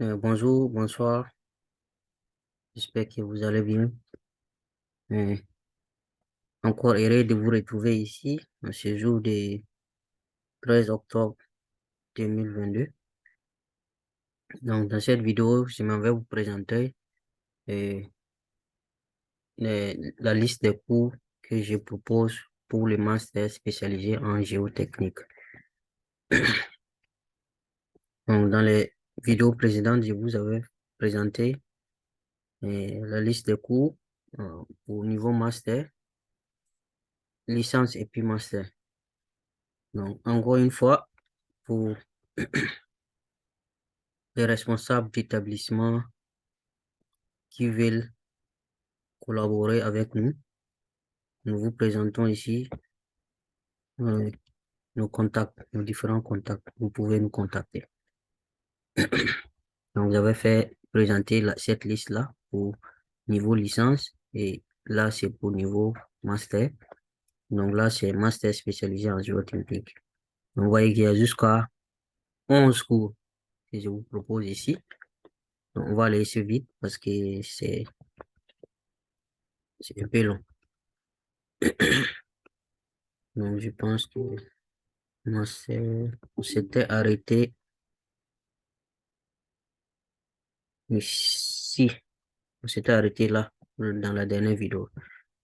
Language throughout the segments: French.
Bonjour, bonsoir, j'espère que vous allez bien. Euh, Encore heureux de vous retrouver ici, en ce jour du 13 octobre 2022. Donc, dans cette vidéo, je m'en vais vous présenter euh, la liste des cours que je propose pour le master spécialisé en géotechnique. Donc, dans les vidéos précédentes, je vous avais présenté la liste des cours au niveau master, licence et puis master. Donc, encore une fois, pour les responsables d'établissement qui veulent collaborer avec nous, nous vous présentons ici euh, nos contacts, nos différents contacts. Vous pouvez nous contacter. Donc, j'avais fait présenter cette liste-là pour niveau licence et là, c'est pour niveau master. Donc là, c'est master spécialisé en géotechnique. Donc, vous voyez qu'il y a jusqu'à 11 cours que je vous propose ici. Donc, on va aller sur vite parce que c'est un peu long. Donc, je pense que on s'était arrêté ici. On s'était arrêté là dans la dernière vidéo.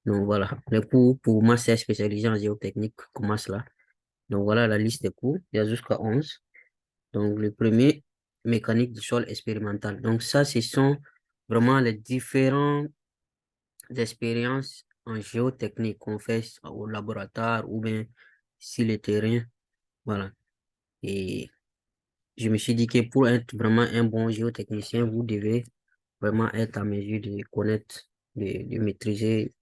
Donc voilà, les cours pour master spécialisé en géotechnique commencent là. Donc voilà la liste des cours. Il y a jusqu'à 11. Donc le premier, mécanique du sol expérimental. Donc ça, ce sont vraiment les différentes expériences en géotechnique qu'on fait au laboratoire ou bien sur le terrain. Voilà. Et je me suis dit que pour être vraiment un bon géotechnicien, vous devez vraiment être à mesure de connaître, de maîtriser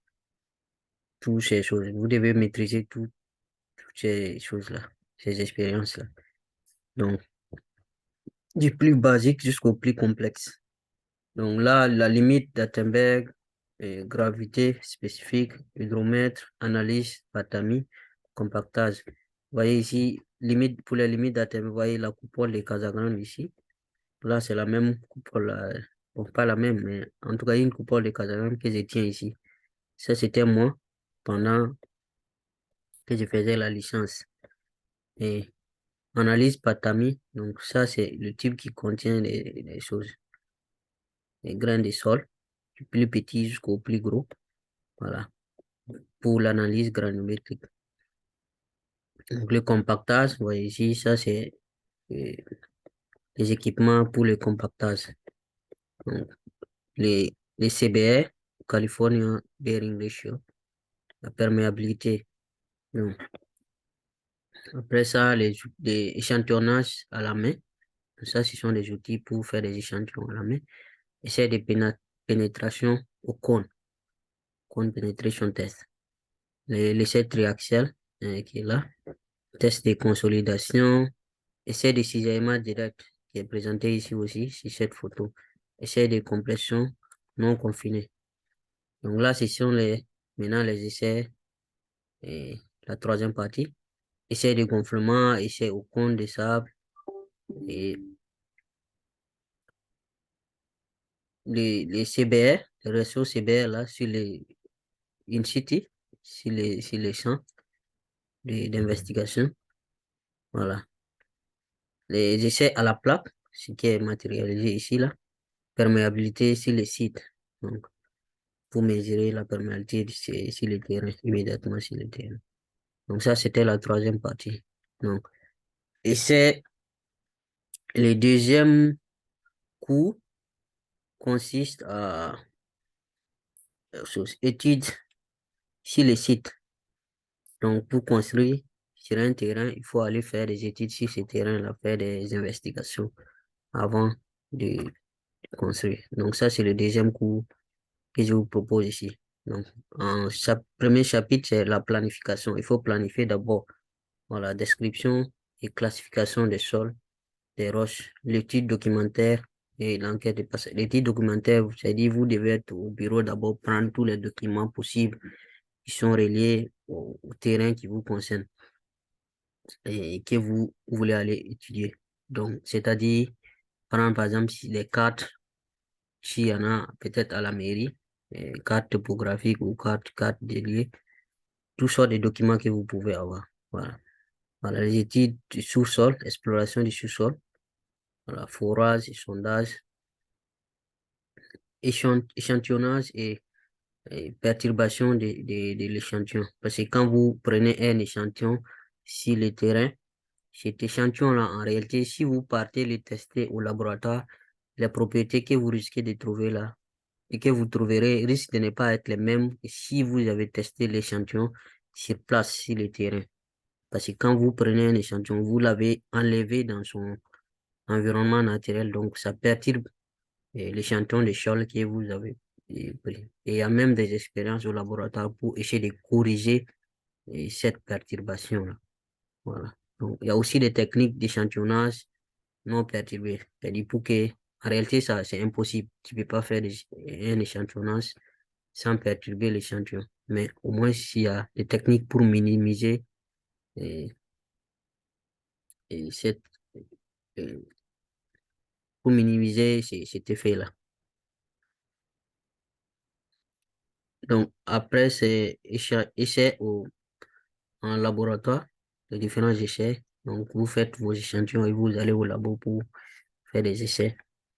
toutes ces choses. Vous devez maîtriser toutes ces choses-là, ces expériences-là. Donc, du plus basique jusqu'au plus complexe. Donc là, la limite d'Attenberg, gravité spécifique, hydromètre, analyse, batami, compactage. Vous voyez ici, limite, pour les limites d'Attenberg, vous voyez la coupole de Casagrande ici. Là, c'est la même coupole, bon, pas la même, mais en tout cas, une coupole de Casagrande que je tiens ici. Ça, c'était moi pendant que je faisais la licence. Et analyse Patami, donc ça, c'est le type qui contient les choses, les grains de sol, du plus petit jusqu'au plus gros. Voilà, pour l'analyse granulométrique. Donc, le compactage, vous voyez ici, ça, c'est euh, les équipements pour le compactage. Donc, les CBR, California Bearing Ratio, la perméabilité. Donc, après ça, les échantillonnages à la main. Ça, ce sont des outils pour faire des échantillons à la main. Essai de pénétration au cône penetration test. L'essai triaxial qui est là. Test de consolidation. Essai de cisaillement direct qui est présenté ici aussi sur cette photo. Essai de compression non confinée. Donc là, ce sont maintenant les essais et la troisième partie. Essai de gonflement, essai au cône de sable et les CBR, les ressources CBR là sur les in situ, sur les champs d'investigation. Voilà. Les essais à la plaque, ce qui est matérialisé ici là. Perméabilité sur les sites. Donc, pour mesurer la perméabilité sur le terrain, immédiatement sur le terrain. Donc ça, c'était la troisième partie. Donc, et c'est le deuxième cours consiste à études sur les sites. Donc, pour construire sur un terrain, il faut aller faire des études sur ce terrain-là, faire des investigations avant de construire. Donc, ça, c'est le deuxième cours que je vous propose ici. Donc, premier chapitre, c'est la planification. Il faut planifier d'abord la description et classification des sols, des roches, l'étude documentaire et l'enquête de passage. L'étude documentaire, c'est-à-dire vous devez être au bureau d'abord prendre tous les documents possibles qui sont reliés au terrain qui vous concerne. et que vous voulez aller étudier. Donc, c'est-à-dire, prendre par exemple si les cartes, s'il y en a peut-être à la mairie, cartes topographiques ou cartes dédiées, tout sortes de documents que vous pouvez avoir. Voilà. Voilà, les études du sous-sol, exploration du sous-sol, voilà, forage et sondage, échantillonnage et perturbation de l'échantillon. Parce que quand vous prenez un échantillon sur le terrain, cet échantillon-là, en réalité, si vous partez le tester au laboratoire, les propriétés que vous risquez de trouver là et que vous trouverez risquent de ne pas être les mêmes que si vous avez testé l'échantillon sur place, sur le terrain. Parce que quand vous prenez un échantillon, vous l'avez enlevé dans son environnement naturel, donc ça perturbe l'échantillon de sol que vous avez pris. Et il y a même des expériences au laboratoire pour essayer de corriger cette perturbation-là. Voilà. Donc, il y a aussi des techniques d'échantillonnage non perturbé. C'est-à-dire pour que, en réalité, ça, c'est impossible. Tu peux pas faire un échantillonnage sans perturber l'échantillon. Mais au moins, s'il y a des techniques pour minimiser et, et cette, euh, pour minimiser cet effet-là. Donc, après, c'est essai en laboratoire, les différents essais. Donc, vous faites vos échantillons et vous allez au labo pour faire des essais.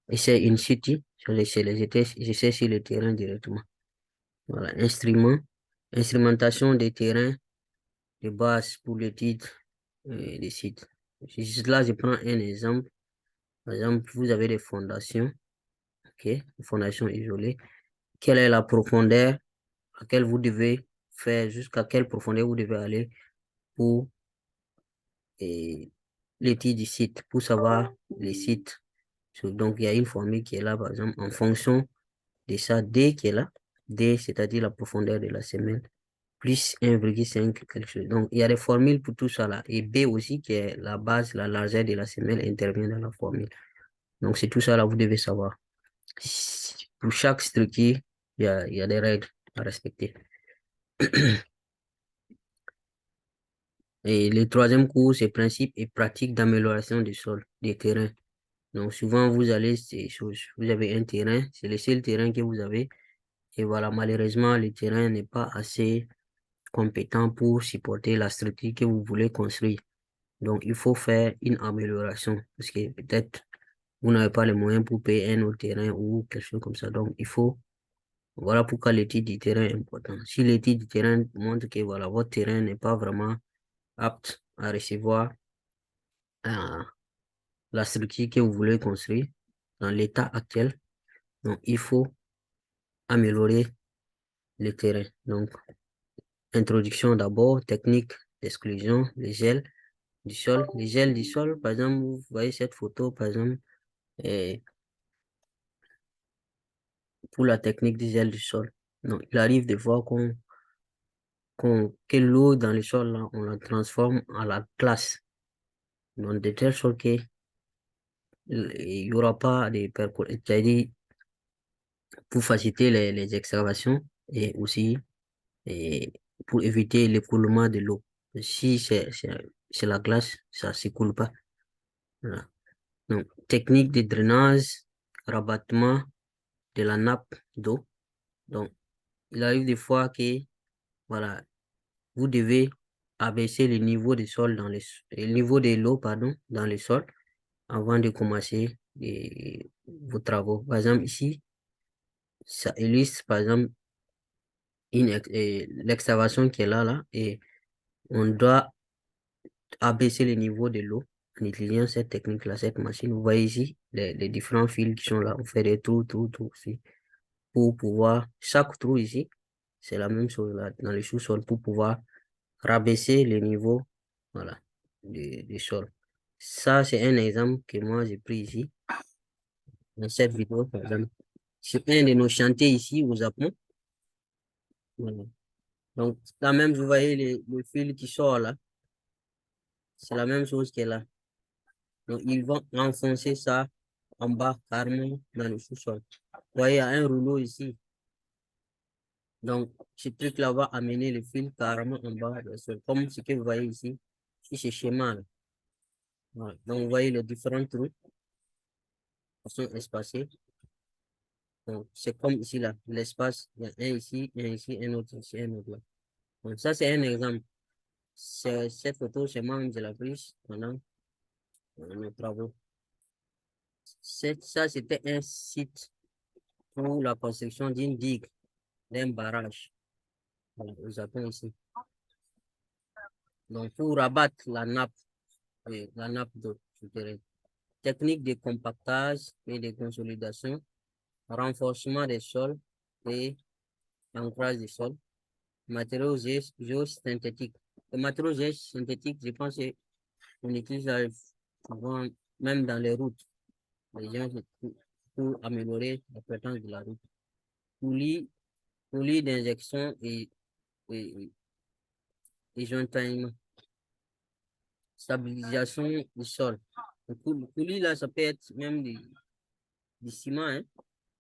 Essais in situ, c'est les essais sur le terrain directement. Voilà, instrumentation des terrains de base pour l'étude des sites. Juste là, je prends un exemple. Par exemple, vous avez des fondations, ok, des fondations isolées. Quelle est la profondeur à laquelle vous devez faire, jusqu'à quelle profondeur vous devez aller pour l'étude du site, pour savoir les sites. Donc, il y a une formule qui est là, par exemple, en fonction de ça, D qui est là, D, c'est-à-dire la profondeur de la semelle, plus 1,5 quelque chose. Donc, il y a des formules pour tout ça là. Et B aussi, qui est la base, la largeur de la semelle intervient dans la formule. Donc, c'est tout ça là, vous devez savoir. Pour chaque structure, il y a des règles à respecter. Et le troisième cours, c'est principe et pratique d'amélioration du sol, des terrains. Donc, souvent, vous allez, vous avez un terrain, c'est le seul terrain que vous avez. Et voilà, malheureusement, le terrain n'est pas assez compétent pour supporter la structure que vous voulez construire. Donc, il faut faire une amélioration parce que peut-être vous n'avez pas les moyens pour payer un autre terrain ou quelque chose comme ça. Donc, voilà pourquoi l'étude du terrain est importante. Si l'étude du terrain montre que voilà, votre terrain n'est pas vraiment apte à recevoir euh, la structure que vous voulez construire dans l'état actuel, donc il faut améliorer le terrain. Donc, introduction d'abord, technique d'exclusion, les gels du sol. Les gels du sol, par exemple, vous voyez cette photo, par exemple, et pour la technique des gels du sol. Donc, il arrive de voir que l'eau dans le sol, là, on la transforme à la glace. Donc, de telle sorte que il n'y aura pas de percol, c'est-à-dire pour faciliter les excavations et aussi et pour éviter l'écoulement de l'eau. Si c'est la glace, ça ne s'écoule pas. Voilà. Donc, technique de drainage, rabattement de la nappe d'eau. Donc, il arrive des fois que, voilà, vous devez abaisser le niveau du sol le niveau de l'eau, pardon, dans le sol avant de commencer vos travaux. Par exemple, ici, ça illustre, par exemple, l'excavation qui est là, et on doit abaisser le niveau de l'eau en utilisant cette technique-là, cette machine. Vous voyez ici les différents fils qui sont là. On fait des trous ici pour pouvoir, chaque trou ici, c'est la même chose là, dans le sous-sol pour pouvoir rabaisser le niveau, voilà, du sol. Ça, c'est un exemple que moi j'ai pris ici, dans cette vidéo, par exemple. C'est un de nos chantiers ici au Japon. Voilà. Donc, là même, vous voyez le fil qui sort là, c'est la même chose qui est là. Donc, ils vont enfoncer ça en bas, carrément, dans le sous-sol. Vous voyez, il y a un rouleau ici. Donc, ce truc-là va amener le fil carrément en bas, comme ce que vous voyez ici. Ici, c'est schéma, là. Voilà. Donc, vous voyez les différents trous sont espacés. Donc, c'est comme ici, là, l'espace, il y a un ici, un autre ici, un autre là. Donc, ça, c'est un exemple. Cette photo, c'est moi de la prise pendant nos travaux. Ça, c'était un site pour la construction d'une digue, d'un barrage, voilà, au Japon ici. Donc, pour rabattre la nappe d'eau souterraine. Technique de compactage et de consolidation, renforcement des sols et ancrage des sols, matériaux géosynthétiques. Les matériaux géosynthétiques, je pense qu'on utilise souvent, même dans les routes, les gens, pour améliorer la fréquence de la route. Poulie, poulie d'injection et, et jointement. Stabilisation du sol. Le poulie, là, ça peut être même du ciment, hein,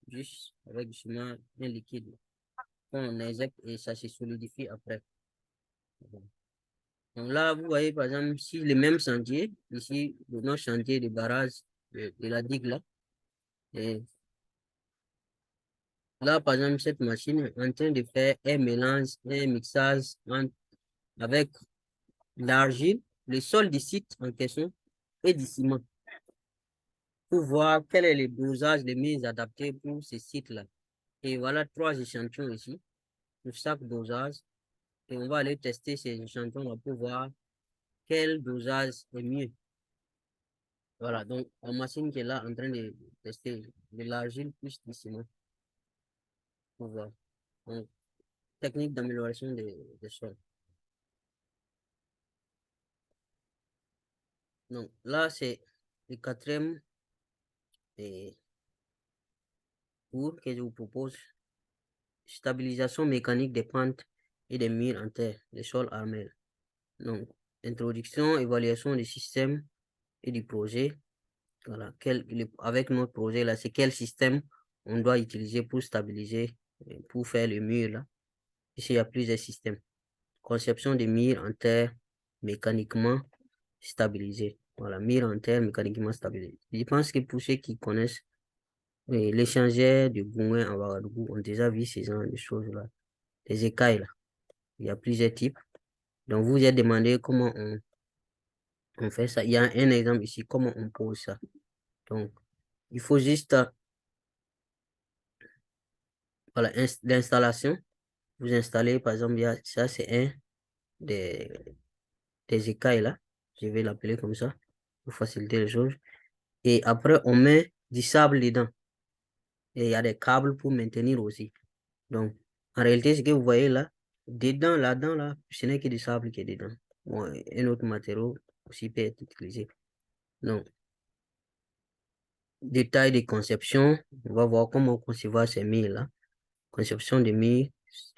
juste avec du ciment, un liquide. On injecte et ça se solidifie après. Donc là, vous voyez, par exemple, si le même chantier, ici, notre chantier de barrage de la digue là, et là, par exemple, cette machine est en train de faire un mélange, un mixage avec l'argile, le sol du site en question et du ciment pour voir quel est le dosage le mieux adapté pour ce site-là. Et voilà 3 échantillons ici pour chaque dosage. Et on va aller tester ces échantillons pour voir quel dosage est mieux. Voilà, donc la machine qui est là en train de tester de l'argile plus du ciment pour voir. Donc, technique d'amélioration des sols. Donc là, c'est le quatrième cours que je vous propose. Stabilisation mécanique des pentes et des murs en terre, des sols armés. Donc, introduction, évaluation du système et du projet. Voilà, avec notre projet là, c'est quel système on doit utiliser pour stabiliser, pour faire le mur là. Ici, il y a plusieurs systèmes. Conception des murs en terre mécaniquement stabilisés. Voilà, mur en terre mécaniquement stabilisé. Je pense que pour ceux qui connaissent l'échangeur de Gouin en Ouagadougou ont déjà vu ces genre de choses-là. Les écailles là. Il y a plusieurs types. Donc, vous vous êtes demandé comment on fait ça. Il y a un exemple ici, comment on pose ça. Donc, il faut juste, voilà, l'installation. Vous installez, par exemple, ça, c'est un des, des écailles là. Je vais l'appeler comme ça pour faciliter les choses. Et après, on met du sable dedans. Et il y a des câbles pour maintenir aussi. Donc, en réalité, ce que vous voyez là, dedans, là-dedans, là, ce n'est que du sable qui est dedans. Bon, un autre matériau aussi peut être utilisé. Donc, détail de conception, on va voir comment concevoir ces murs-là. Conception de murs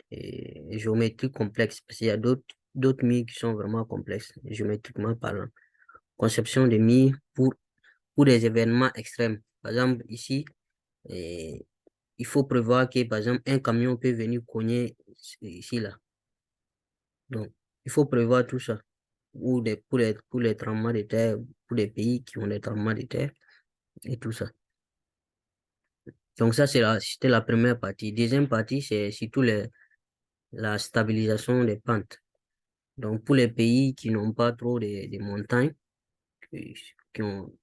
et géométrie complexe, parce qu'il y a d'autres murs qui sont vraiment complexes, géométriquement parlant. Conception de murs pour des événements extrêmes. Par exemple, ici, il faut prévoir que, par exemple, un camion peut venir cogner ici, là. Donc, il faut prévoir tout ça. Ou pour les tremblements de terre, pour les pays qui ont des tremblements de terre et tout ça. Donc, ça, c'était la première partie. Deuxième partie, c'est surtout la stabilisation des pentes. Donc, pour les pays qui n'ont pas trop de montagnes, qui ont,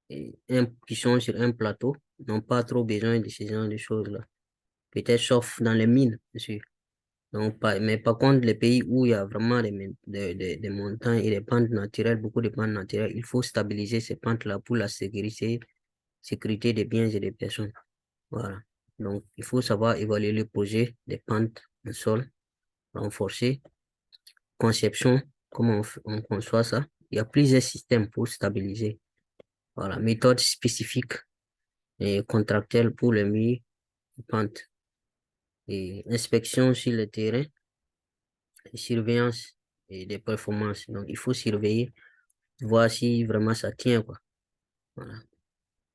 qui sont sur un plateau, n'ont pas trop besoin de ce genre de choses-là. Peut-être sauf dans les mines, bien sûr. Donc, mais par contre, les pays où il y a vraiment des montagnes et des pentes naturelles, beaucoup de pentes naturelles, il faut stabiliser ces pentes-là pour la sécurité des biens et des personnes. Voilà. Donc, il faut savoir évaluer le projet des pentes au sol renforcées, conception, comment on conçoit ça. Il y a plusieurs systèmes pour stabiliser. Voilà. Méthode spécifique et contractuelle pour les murs de pente. Et inspection sur le terrain, surveillance et des performances. Donc, il faut surveiller, voir si vraiment ça tient, quoi. Voilà.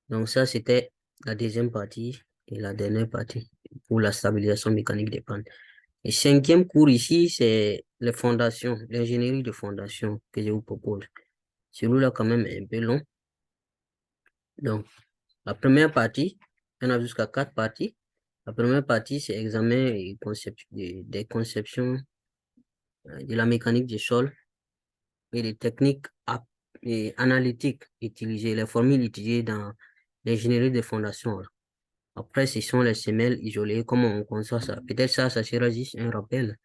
Donc, ça, c'était la deuxième partie et la dernière partie pour la stabilisation mécanique des pentes. Et cinquième cours ici, c'est les fondations, l'ingénierie de fondation que je vous propose. Celui-là, quand même, est un peu long. Donc, la première partie, il y en a jusqu'à 4 parties. La première partie, c'est examen et des conceptions de la mécanique du sol et des techniques et analytiques utilisées, les formules utilisées dans l'ingénierie de fondation. Après, ce sont les semelles isolées, comment on conçoit ça. Peut-être ça sera juste un rappel.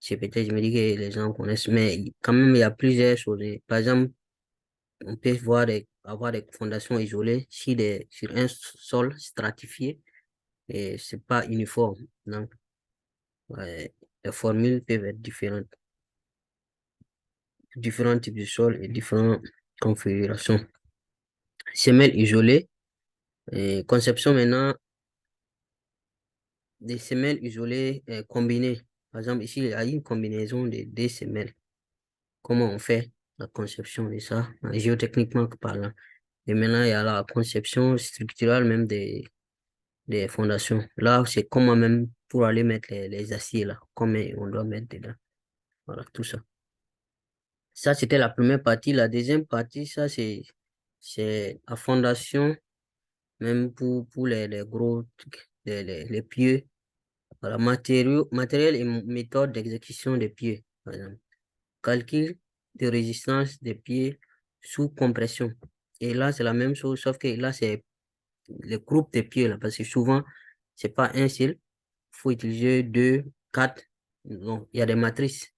C'est peut-être, je me dis que les gens connaissent, mais quand même, il y a plusieurs choses. Par exemple, on peut avoir des fondations isolées sur un sol stratifié et c'est pas uniforme. Donc, ouais, les formules peuvent être différentes. Différents types de sol et différentes configurations. Semelles isolées, et conception maintenant des semelles isolées combinées. Par exemple, ici, il y a une combinaison de deux semelles. Comment on fait la conception de ça, géotechniquement parlant. Et maintenant, il y a la conception structurale même des fondations. Là, c'est comment même pour aller mettre les aciers là, comment on doit mettre dedans. Voilà, tout ça. Ça, c'était la première partie. La deuxième partie, ça, c'est la fondation, même pour les gros trucs, les pieux. Voilà, matériel et méthode d'exécution des pieds, par exemple. Calcul de résistance des pieds sous compression. Et là, c'est la même chose, sauf que là, c'est le groupe des pieds, là, parce que souvent, c'est pas un seul. Il faut utiliser deux, quatre. Donc, il y a des matrices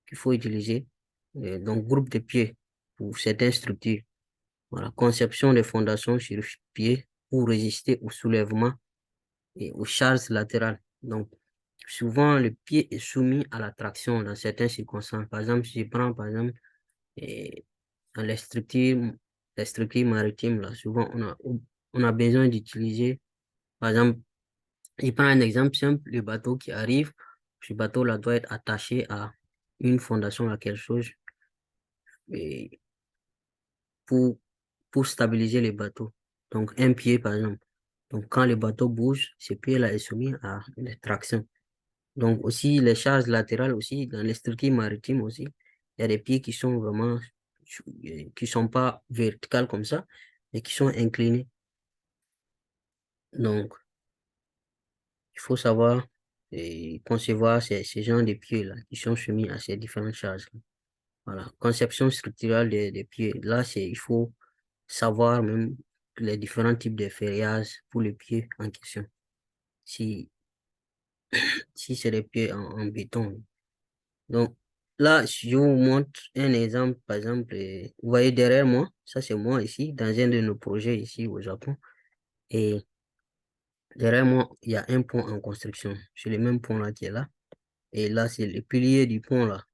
qu'il faut utiliser. Donc, groupe de pieds pour certaines structures. Voilà, conception des fondations sur pied pour résister au soulèvement et aux charges latérales. Donc, souvent, le pied est soumis à la traction dans certaines circonstances. Par exemple, si je prends, par exemple, et dans les structures maritimes, là, souvent, on a besoin d'utiliser, par exemple, je prends un exemple simple, le bateau qui arrive, ce bateau-là doit être attaché à une fondation, à quelque chose, et pour, pour stabiliser le bateau. Donc, un pied, par exemple. Donc, quand le bateau bouge, ce pied-là est soumis à une traction. Donc, aussi, les charges latérales aussi, dans les structures maritimes aussi, il y a des pieds qui sont vraiment, qui sont pas verticales comme ça, mais qui sont inclinés. Donc, il faut savoir et concevoir ces genres de pieds-là qui sont soumis à ces différentes charges. Voilà. Conception structurelle des pieds. Là, il faut savoir même les différents types de feuillages pour les pieds en question. Si, si c'est des pieds en béton. Donc, là, si je vous montre un exemple, par exemple, vous voyez derrière moi, ça c'est moi ici, dans un de nos projets ici au Japon. Et derrière moi, il y a un pont en construction. C'est le même pont là qui est là. Et là, c'est les piliers du pont là,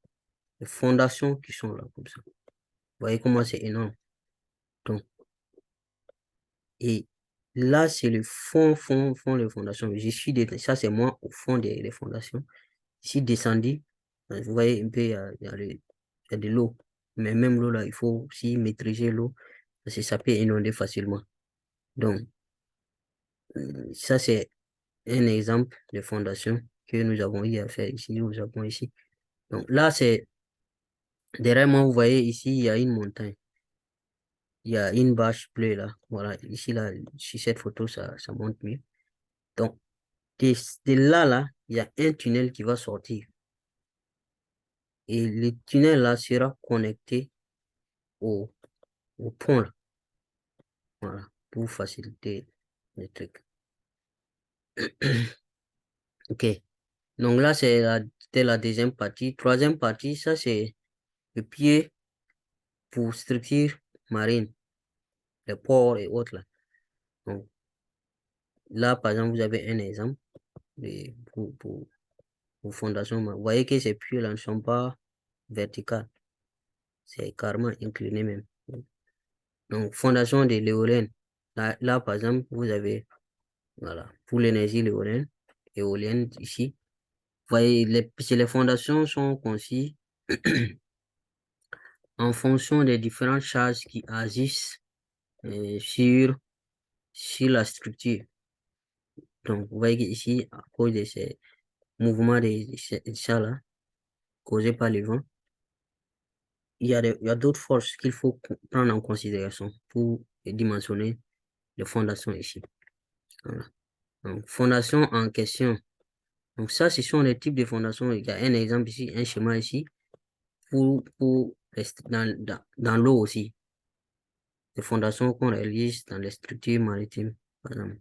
les fondations qui sont là, comme ça. Vous voyez comment c'est énorme. Donc, et là, c'est le fond de fondation. Ça c'est moi au fond des fondations. Ici, descendu, vous voyez un peu, il y a de l'eau. Mais même l'eau là, il faut aussi maîtriser l'eau parce que ça peut inonder facilement. Donc, ça c'est un exemple de fondation que nous avons eu à faire ici au Japon ici. Donc là, derrière moi, vous voyez ici, il y a une montagne. Il y a une bâche bleue là. Voilà, ici là, sur cette photo, ça montre mieux. Donc, de là, il y a un tunnel qui va sortir. Et le tunnel là sera connecté au, au pont là. Voilà, pour faciliter le truc. Ok. Donc là, c'était la deuxième partie. Troisième partie, ça c'est le pied pour structure marine, les ports et autres là. Donc là, par exemple, vous avez un exemple pour fondation. Vous voyez que ces pieds-là ne sont pas verticales. C'est carrément incliné même. Donc, fondation de l'éolienne. Par exemple, vous avez, voilà, pour l'énergie éolienne ici. Vous voyez, les fondations sont conçues en fonction des différentes charges qui agissent sur la structure. Donc, vous voyez ici, à cause de ces mouvements de ça là, causés par le vent, il y a d'autres forces qu'il faut prendre en considération pour dimensionner les fondations ici. Voilà. Donc, fondation en question. Donc, ça, ce sont les types de fondations. Il y a un exemple ici, un schéma ici, pour rester dans l'eau aussi. Les fondations qu'on réalise dans les structures maritimes, par exemple.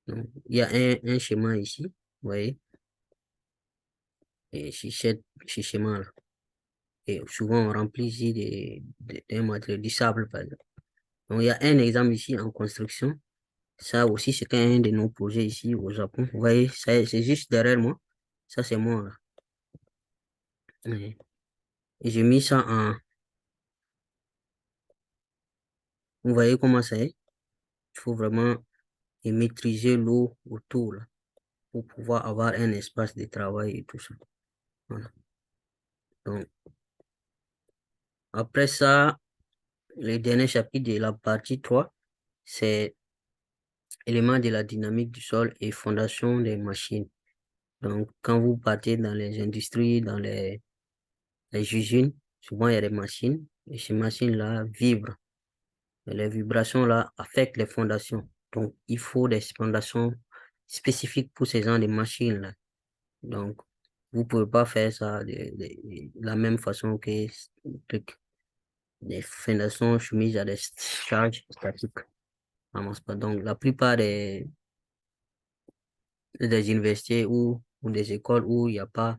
Donc, il y a un schéma ici, vous voyez, et ce schéma-là. Et souvent, on remplit ici des matériaux, du sable, par exemple. Donc, il y a un exemple ici en construction. Ça aussi, c'est un de nos projets ici au Japon. Vous voyez, c'est juste derrière moi. Ça, c'est moi, là. Ouais. Et j'ai mis ça en... Vous voyez comment ça est? Il faut vraiment maîtriser l'eau autour, là, pour pouvoir avoir un espace de travail et tout ça. Voilà. Donc, après ça, le dernier chapitre de la partie 3 c'est éléments de la dynamique du sol et fondation des machines. Donc, quand vous partez dans les industries, dans les usines, souvent il y a des machines, et ces machines-là vibrent. Et les vibrations-là affectent les fondations. Donc, il faut des fondations spécifiques pour ces genre de machines-là. Donc, vous pouvez pas faire ça de la même façon que les fondations soumises à des charges statiques. Ça marche pas. Donc, la plupart des universités ou des écoles où il n'y a pas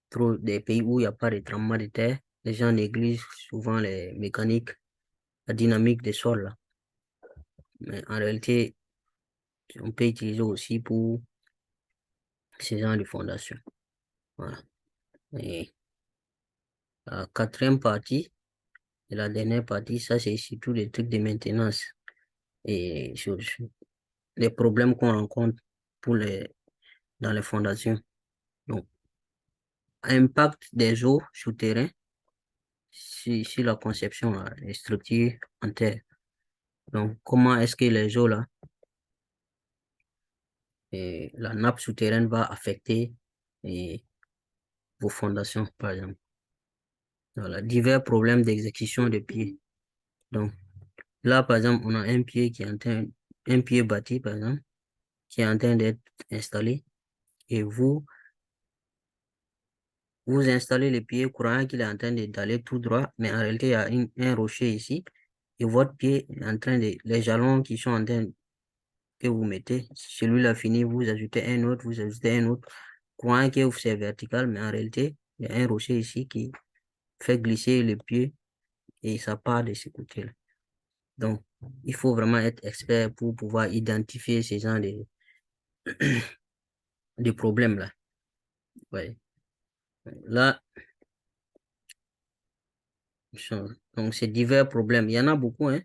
trop, des pays où il n'y a pas de tremblement de terre, les gens négligent souvent les mécaniques, la dynamique des sols, là. Mais en réalité, on peut utiliser aussi pour ces genre de fondations. Voilà. Et la quatrième partie, et la dernière partie, ça, c'est surtout des trucs de maintenance et sur les problèmes qu'on rencontre dans les fondations. Donc, impact des eaux souterraines sur la conception des structures en terre. Donc, comment est-ce que les eaux là, et la nappe souterraine va affecter et, vos fondations, par exemple. Voilà, divers problèmes d'exécution des pieds. Donc, là, par exemple, on a un pied un pied bâti, par exemple, qui est en train d'être installé, et vous installez le pied courant qu'il est en train d'aller tout droit, mais en réalité, il y a un rocher ici, et votre pied est en train les jalons qui sont en train que vous mettez, celui-là fini, vous ajoutez un autre, vous ajoutez un autre, courant que c'est vertical, mais en réalité, il y a un rocher ici qui fait glisser le pied et ça part de ce côté-là. Donc, il faut vraiment être expert pour pouvoir identifier ces genres de problèmes-là. Ouais. Là, donc, c'est divers problèmes. Il y en a beaucoup, hein.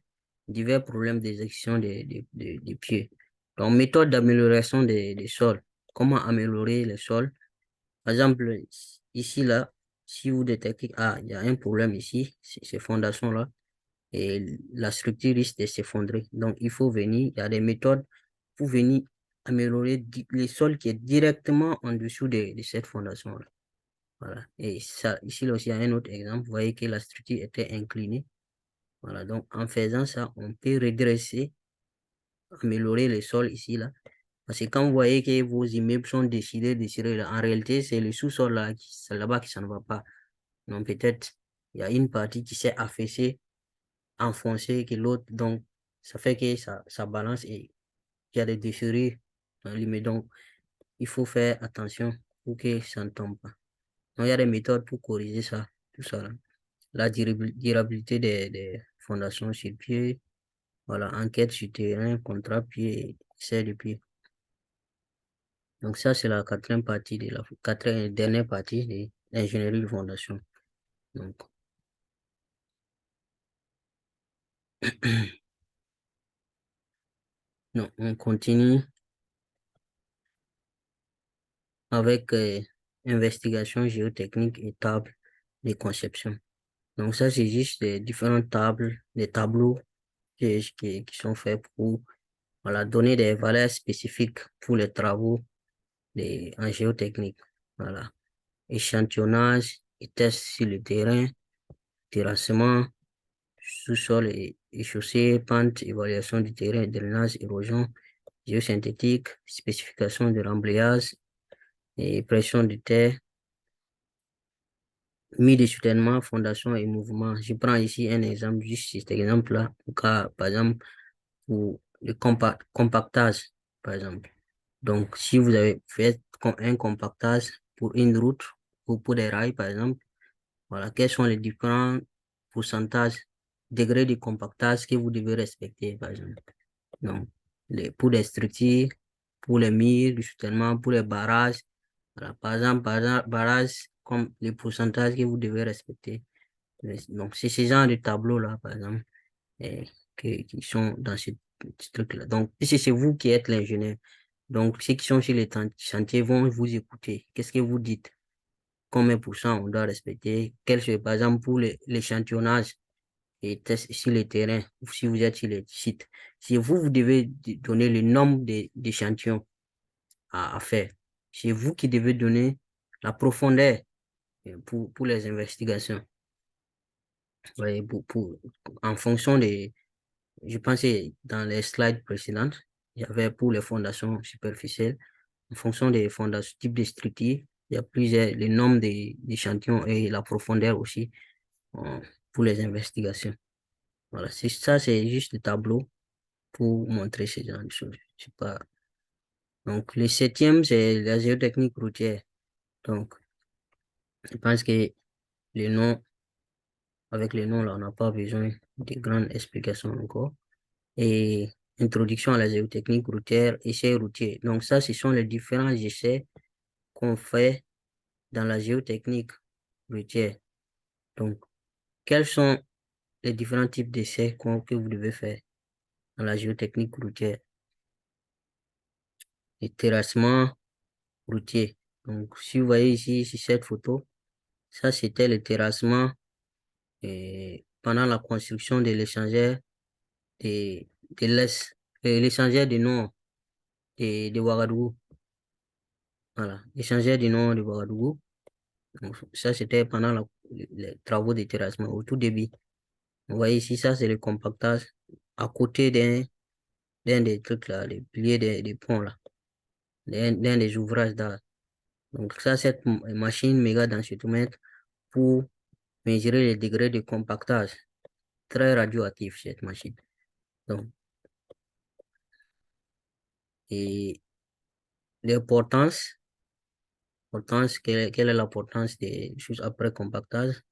Divers problèmes d'exécution des pieds. Donc, méthode d'amélioration des sols. Comment améliorer les sols? Par exemple, ici, là, si vous détectez, ah, il y a un problème ici, ces fondations-là, et la structure risque de s'effondrer. Donc, il faut venir, il y a des méthodes pour venir améliorer les sols qui est directement en dessous de cette fondation-là. Voilà. Et ça, ici là aussi, il y a un autre exemple. Vous voyez que la structure était inclinée. Voilà. Donc, en faisant ça, on peut redresser, améliorer les sols ici, là. Parce que quand vous voyez que vos immeubles sont déchirés, là, en réalité, c'est le sous-sol là, c'est là-bas que ça ne va pas. Donc, peut-être, il y a une partie qui s'est affaissée, enfoncée que l'autre. Donc, ça fait que ça balance et il y a des déchirures dans l'immeuble. Donc, il faut faire attention pour que ça ne tombe pas. Donc, il y a des méthodes pour corriger ça, tout ça là. La durabilité des fondations sur pied, voilà, enquête sur terrain, contrat pied, essai de pied. Donc ça, c'est la quatrième partie de la quatrième et dernière partie de l'ingénierie de fondation. Donc, non, on continue avec investigation géotechnique et table de conception. Donc ça, c'est juste des différentes tables, des tableaux qui sont faits pour voilà, donner des valeurs spécifiques pour les travaux en géotechnique. Voilà. Échantillonnage et tests sur le terrain, terrassement, sous-sol et chaussée, pente, évaluation du terrain, drainage, érosion, géosynthétique, spécification de rembrayage et pression de terre, mis de soutènement, fondation et mouvement. Je prends ici un exemple, juste cet exemple-là, par exemple, pour le compactage, par exemple. Donc, si vous avez fait un compactage pour une route ou pour des rails, par exemple, voilà, quels sont les différents pourcentages, degrés de compactage que vous devez respecter, par exemple. Donc, pour les structures, pour les murs, le soutènement, pour les barrages, voilà, par exemple, barrage, comme les pourcentages que vous devez respecter. Donc, c'est ce genre de tableau-là, par exemple, qui sont dans ce truc-là. Donc, puisque c'est vous qui êtes l'ingénieur, donc ceux qui sont sur les chantiers vont vous écouter. Qu'est-ce que vous dites? Combien pour cent on doit respecter? Par exemple, pour l'échantillonnage et tests sur le terrain, ou si vous êtes sur les sites, si vous devez donner le nombre d'échantillons à faire. C'est vous qui devez donner la profondeur pour les investigations. Ouais, en fonction des, je pensais dans les slides précédentes, il y avait pour les fondations superficielles, en fonction des fondations, type de structure, il y a plusieurs, le nombre d'échantillons et la profondeur aussi euh, pour les investigations. Voilà, c'est juste le tableau pour montrer ce genre de choses. Je sais pas. Donc, le septième, c'est la géotechnique routière. Donc, je pense que le nom, avec le nom, là, on n'a pas besoin de grandes explications encore. Et introduction à la géotechnique routière, essai routier. Donc, ça, ce sont les différents essais qu'on fait dans la géotechnique routière. Donc, quels sont les différents types d'essais que vous devez faire dans la géotechnique routière? Le terrassement routier. Donc, si vous voyez ici, sur cette photo, ça, c'était le terrassement pendant la construction de l'échangeur de, de l'Est, l'échangeur de Nord de Ouagadougou. Voilà, l'échangeur de Nord de Ouagadougou. Donc, ça, c'était pendant les travaux de terrassement au tout début. Vous voyez ici, ça, c'est le compactage à côté d'un des trucs là, les piliers des ponts là, d'un des ouvrages d'art. Donc, ça, cette machine méga densitomètre pour mesurer les degrés de compactage. Très radioactif, cette machine. Donc, et quelle est l'importance des choses après compactage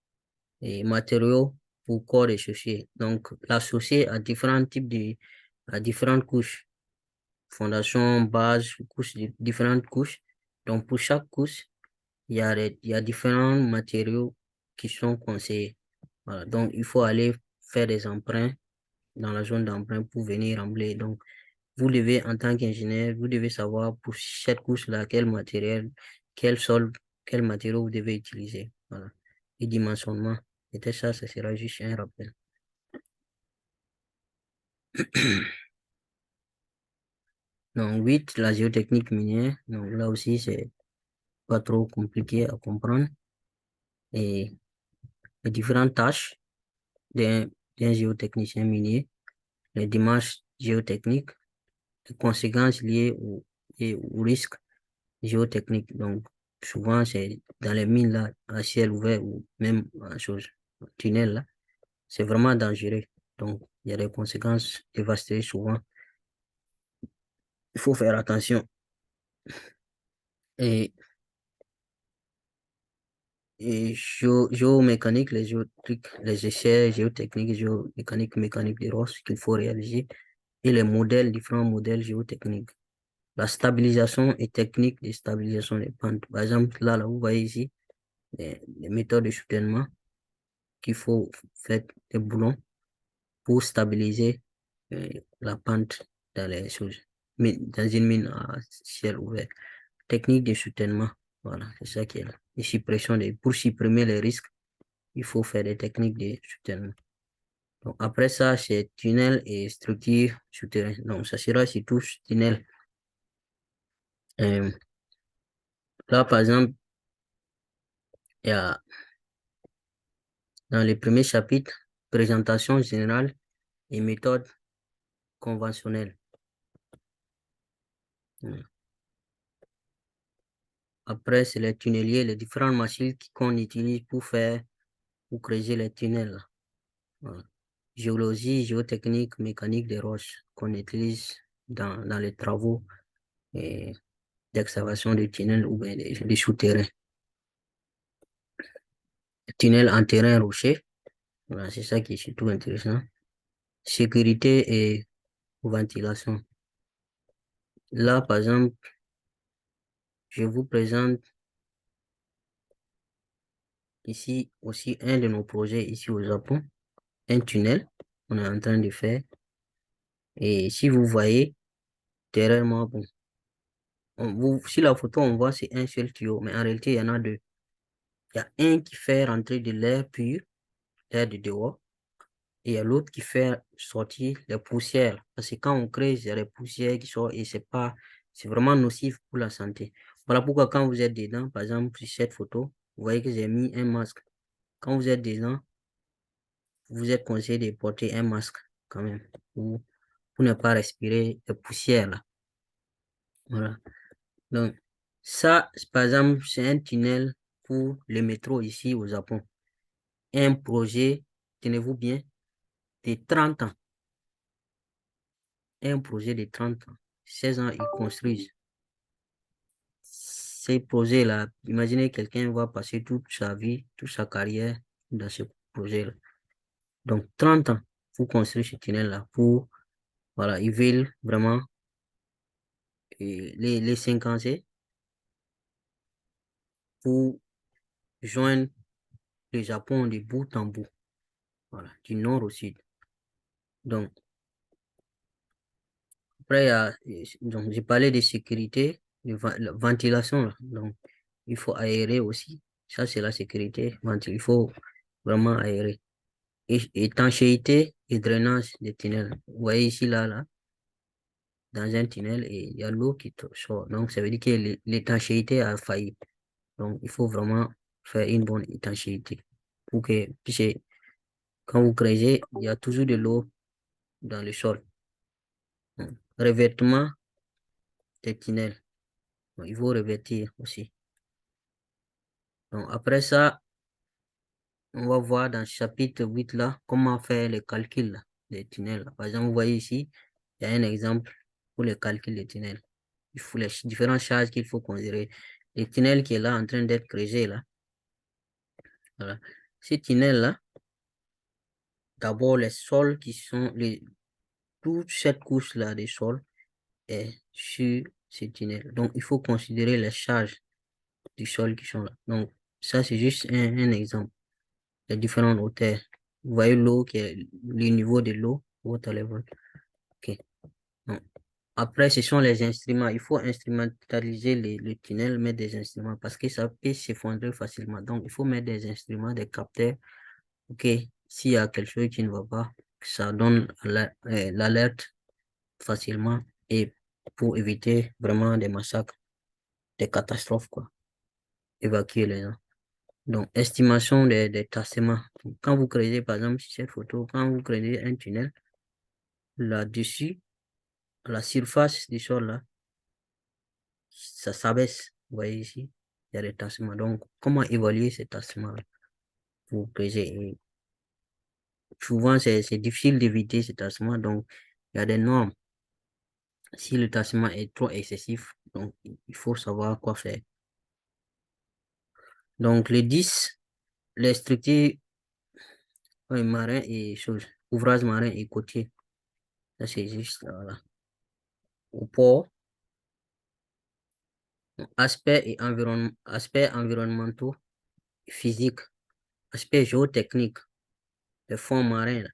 et matériaux pour corps et chaussées. Donc, l'associer à différents à différentes couches, fondation, base, différentes couches. Donc, pour chaque couche, il y a différents matériaux qui sont conseillés. Voilà. Donc, il faut aller faire des emprunts dans la zone d'emprunt pour venir rembler. Donc, vous devez, en tant qu'ingénieur, vous devez savoir pour cette couche-là, quel matériel, quel sol, quel matériau vous devez utiliser. Voilà. Et dimensionnement. Et ça, ça sera juste un rappel. Donc, 8, la géotechnique minière. Donc, là aussi, c'est pas trop compliqué à comprendre. Et les différentes tâches d'un géotechnicien minier, les démarches géotechniques, les conséquences liées au risque géotechnique. Donc, souvent, c'est dans les mines là, à ciel ouvert ou même en chose, tunnel là, c'est vraiment dangereux. Donc, il y a des conséquences dévastatrices souvent. Il faut faire attention. Et, géomécanique, les essais géotechniques, géomécanique, mécanique des roches qu'il faut réaliser et les modèles, différents modèles géotechniques. La stabilisation et technique de stabilisation des pentes. Par exemple, là, vous voyez ici, les méthodes de soutènement qu'il faut faire des boulons pour stabiliser la pente dans les choses, mais dans une mine à ciel ouvert. Technique de soutènement, voilà, c'est ça qui est là. Et pour supprimer les risques, il faut faire des techniques de soutènement. Donc après ça, c'est tunnel et structure souterraine. Donc ça sera surtout tunnel. Euh, Là, par exemple, Il y a, dans les premiers chapitres, présentation générale et méthode conventionnelle. Après, c'est les tunneliers, les différentes machines qu'on utilise pour creuser les tunnels. Voilà. Géologie, géotechnique, mécanique des roches qu'on utilise dans les travaux d'excavation des tunnels ou bien des souterrains. Tunnel en terrain rocher, voilà, c'est ça qui est surtout intéressant. Sécurité et ventilation. Là, par exemple, je vous présente ici aussi un de nos projets ici au Japon, un tunnel qu'on est en train de faire. Et si vous voyez, derrière moi, bon, sur la photo, on voit c'est un seul tuyau, mais en réalité, il y en a deux. Il y a un qui fait rentrer de l'air pur, l'air de dehors, et il y a l'autre qui fait sortir les poussières. Parce que quand on creuse, il y a les poussières qui sortent et c'est vraiment nocif pour la santé. Voilà pourquoi quand vous êtes dedans, par exemple, sur cette photo, vous voyez que j'ai mis un masque. Quand vous êtes dedans, vous êtes conseillé de porter un masque quand même pour ne pas respirer les poussières là. Voilà. Donc, ça, par exemple, c'est un tunnel pour le métro ici au Japon. Un projet, tenez-vous bien, de 30 ans. Un projet de 30 ans. 16 ans, ils construisent. Ces projets-là, imaginez quelqu'un va passer toute sa vie, toute sa carrière dans ce projet-là. Donc, 30 ans pour construire ce tunnel-là, voilà, ils veulent vraiment les 5 ans, c'est pour joindre le Japon de bout en bout, voilà, du nord au sud. Donc, après, donc, j'ai parlé de sécurité, la ventilation, là. Donc, il faut aérer aussi. Ça, c'est la sécurité. Il faut vraiment aérer. Étanchéité et drainage des tunnels. Vous voyez ici, là, dans un tunnel, et il y a l'eau qui sort. Donc, ça veut dire que l'étanchéité a failli. Donc, il faut vraiment faire une bonne étanchéité. Puisque quand vous creusez, il y a toujours de l'eau dans le sol. Revêtement des tunnels. Donc, il faut revêtir aussi. Donc, après ça, on va voir dans le chapitre 8 là, comment faire les calculs là, des tunnels. Par exemple, vous voyez ici, il y a un exemple pour les calculs des tunnels. Il faut les différentes charges qu'il faut considérer. Le tunnel qui est là en train d'être creusé là. Voilà. Ce tunnel là, d'abord les sols qui sont toute cette couche là des sols est sur ce tunnel. Donc, il faut considérer les charges du sol qui sont là. Donc, ça, c'est juste un exemple. Les différentes hauteurs. Vous voyez l'eau qui est le niveau de l'eau, water level. OK. Donc, après, ce sont les instruments. Il faut instrumentaliser le tunnel, mettre des instruments parce que ça peut s'effondrer facilement. Donc, il faut mettre des instruments, des capteurs. OK. S'il y a quelque chose qui ne va pas, ça donne l'alerte facilement et pour éviter vraiment des massacres, des catastrophes, quoi. Évacuer les gens. Donc, estimation des tassements. Quand vous creusez, par exemple, sur cette photo, quand vous creusez un tunnel, là-dessus, la surface du sol, là, ça s'abaisse. Vous voyez ici, il y a des tassements. Donc, comment évaluer ces tassements pour creuser? Et souvent, c'est difficile d'éviter ces tassements. Donc, il y a des normes. Si le tassement est trop excessif, donc, il faut savoir quoi faire. Donc, les 10, les structures marins et choses, ouvrages marins et côtiers. Ça, c'est juste, voilà. Au port, aspects environnementaux, physiques, aspects géotechniques, les fonds marins là,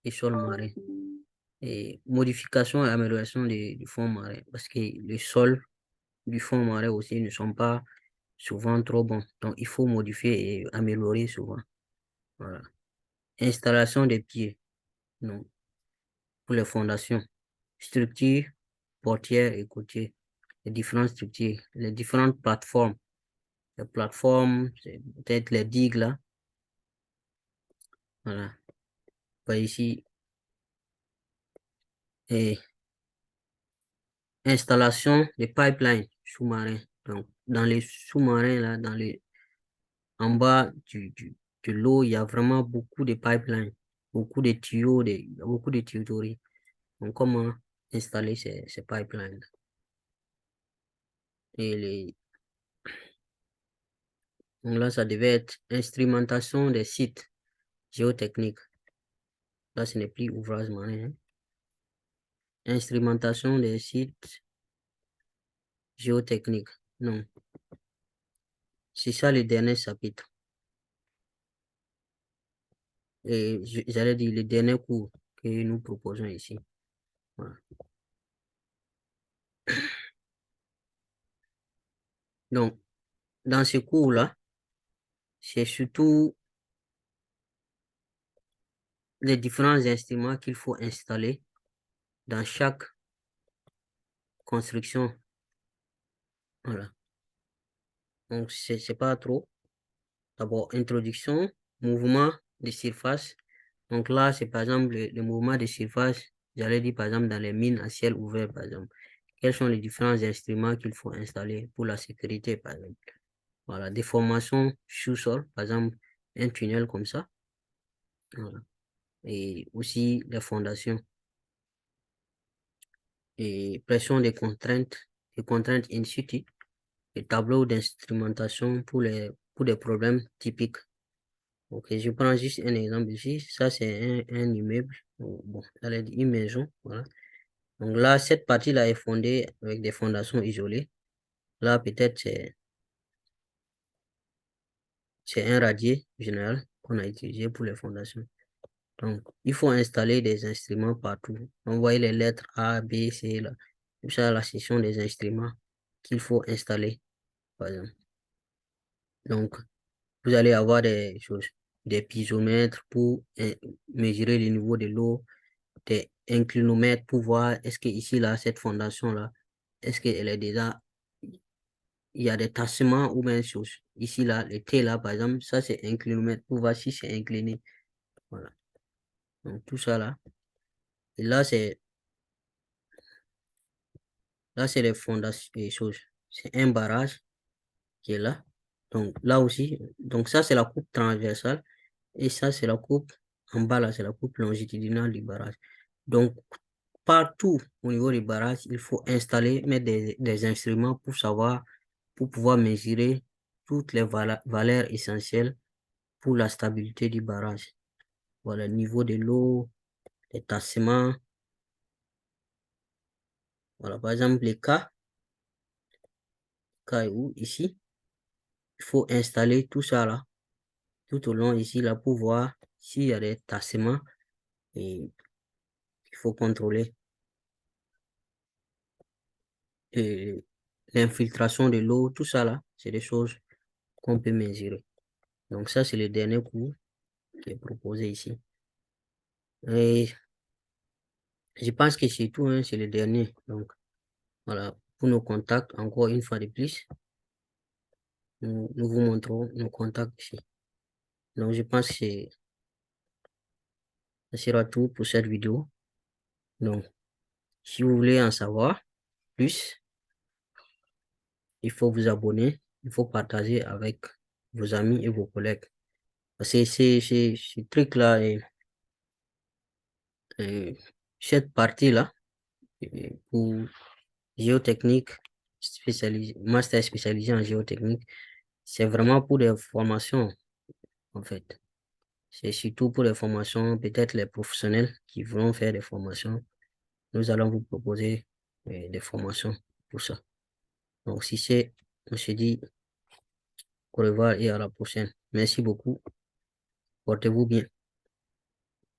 et sols marins, et modification et amélioration du fond marin, parce que les sols du fond marin aussi ne sont pas souvent trop bons. Donc, il faut modifier et améliorer souvent. Voilà. Installation des pieds, donc, pour les fondations, structures portières et côtiers, les différentes structures, les différentes plateformes les plateformes, peut-être les digues là. Voilà. Bah, ici, et installation des pipelines sous-marins. Donc, dans les sous-marins là, en bas de l'eau, il y a vraiment beaucoup de pipelines, beaucoup de tuyaux, beaucoup de tuyauteries. Donc, comment installer ces pipelines? Et donc là, ça devait être instrumentation des sites géotechniques. Là, ce n'est plus ouvrage marin, hein. Instrumentation des sites géotechniques. Non, c'est ça le dernier chapitre. Et j'allais dire le dernier cours que nous proposons ici. Voilà. Donc, dans ce cours-là, c'est surtout les différents instruments qu'il faut installer dans chaque construction. Voilà. Donc, c'est pas trop. D'abord, introduction, mouvement de surface. Donc là, c'est par exemple le mouvement de surface, j'allais dire par exemple dans les mines à ciel ouvert, par exemple. Quels sont les différents instruments qu'il faut installer pour la sécurité, par exemple. Voilà, des formations sous-sol, par exemple, un tunnel comme ça. Voilà. Et aussi les fondations. Et pression des contraintes in situ, les tableaux d'instrumentation pour des problèmes typiques. Ok, je prends juste un exemple ici. Ça, c'est un immeuble. Bon, j'allais dire une maison. Voilà. Donc là, cette partie-là est fondée avec des fondations isolées. Là, peut-être c'est un radier général qu'on a utilisé pour les fondations. Donc, il faut installer des instruments partout. On voit les lettres A, B, C, là. Tout ça, la section des instruments qu'il faut installer, par exemple. Donc, vous allez avoir des choses, des piézomètres pour mesurer le niveau de l'eau, des inclinomètres pour voir est-ce que ici, là, cette fondation-là, est-ce qu'elle est déjà, il y a des tassements ou bien chose. Ici, là, le T, là, par exemple, ça, c'est inclinomètre pour voir si c'est incliné. Voilà. Donc, tout ça, là. Et là, c'est les fondations, les choses. C'est un barrage qui est là. Donc, là aussi, donc ça, c'est la coupe transversale. Et ça, c'est la coupe, en bas, là, c'est la coupe longitudinale du barrage. Donc, partout au niveau du barrage, il faut installer, mettre des instruments pour savoir, pour pouvoir mesurer toutes les valeurs essentielles pour la stabilité du barrage. Voilà, le niveau de l'eau, les tassements. Voilà, par exemple, les cas où ici, il faut installer tout ça là, tout au long ici là, pour voir s'il y a des tassements et il faut contrôler. Et l'infiltration de l'eau, tout ça là, c'est des choses qu'on peut mesurer. Donc ça, c'est le dernier cours qui est proposé ici. Et je pense que c'est tout, hein, c'est le dernier. Donc voilà, pour nos contacts, encore une fois de plus, nous vous montrons nos contacts ici. Donc je pense que ça sera tout pour cette vidéo. Donc, si vous voulez en savoir plus, il faut vous abonner, il faut partager avec vos amis et vos collègues. Parce que ce truc-là, cette partie-là, pour géotechnique, master spécialisé en géotechnique, c'est vraiment pour des formations, en fait. C'est surtout pour les formations, peut-être les professionnels qui vont faire des formations. Nous allons vous proposer des formations pour ça. Donc, si c'est, on se dit au revoir et à la prochaine. Merci beaucoup. Portez-vous bien.